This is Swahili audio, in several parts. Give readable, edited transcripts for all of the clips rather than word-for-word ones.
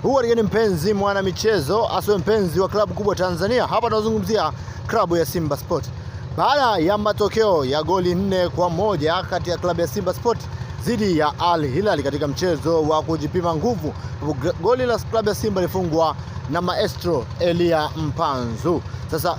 Huwa ni mpenzi mwana michezo, aswe mpenzi wa klabu kubwa Tanzania. Hapa tunazungumzia klabu ya Simba Sport. Baada ya matokeo ya goli 4-1 kati ya klabu ya Simba Sport dhidi ya Al Hilal katika mchezo wa kujipima nguvu, goli la klabu ya Simba lifungwa na maestro Elia Mpanzu. Sasa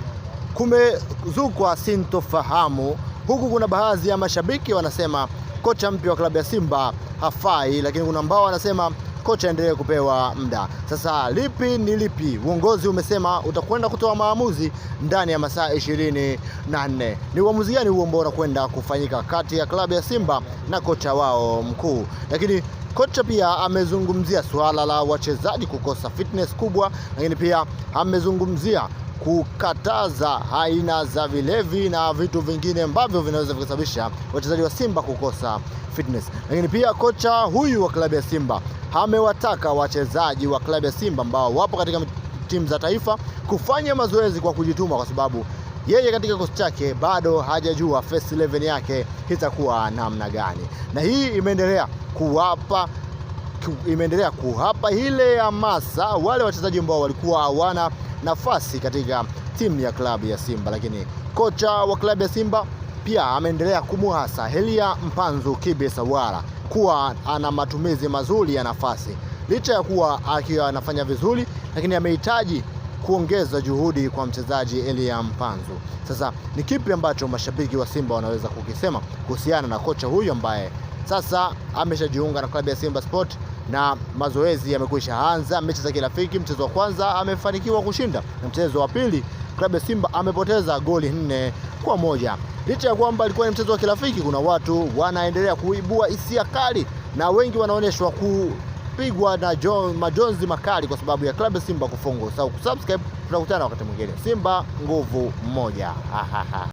kumezukwa sintofahamu, huku kuna baadhi ya mashabiki wanasema kocha mpya wa klabu ya Simba hafai, lakini kuna ambao wanasema kocha endelee kupewa muda. Sasa lipi ni lipi? Uongozi umesema utakwenda kutoa maamuzi ndani ya masaa 24. Ni uamuzi gani huo ambao unakwenda kufanyika kati ya klabu ya Simba na kocha wao mkuu? Lakini kocha pia amezungumzia suala la wachezaji kukosa fitness kubwa, lakini pia amezungumzia kukataza aina za vilevi na vitu vingine ambavyo vinaweza kusababisha wachezaji wa Simba kukosa fitness. Lakini pia kocha huyu wa klabu ya Simba amewataka wachezaji wa klabu ya Simba ambao wapo katika timu za taifa kufanya mazoezi kwa kujituma, kwa sababu yeye katika kikosi chake bado hajajua first 11 yake itakuwa namna gani, na hii imeendelea kuhapa ile hamasa wale wachezaji ambao walikuwa hawana nafasi katika timu ya klabu ya Simba. Lakini kocha wa klabu ya Simba pia ameendelea kumuhasa Elia Mpanzu Kibe Sawala kuwa ana matumizi mazuri ya nafasi, licha ya kuwa akiwa anafanya vizuri, lakini amehitaji kuongeza juhudi kwa mchezaji Elia Mpanzu. Sasa ni kipi ambacho mashabiki wa Simba wanaweza kukisema kuhusiana na kocha huyu ambaye sasa ameshajiunga na klabu ya Simba Sport na mazoezi yamekwisha anza? Mechi za kirafiki, mchezo wa kwanza amefanikiwa kushinda, na mchezo wa pili klabu ya Simba amepoteza goli 4-1. Licha ya kwamba ilikuwa ni mchezo wa kirafiki, kuna watu wanaendelea kuibua hisia kali na wengi wanaonyeshwa kupigwa na majonzi makali kwa sababu ya klabu ya Simba kufungwa. Usahau kusubscribe, tunakutana wakati mwingine. Simba nguvu moja.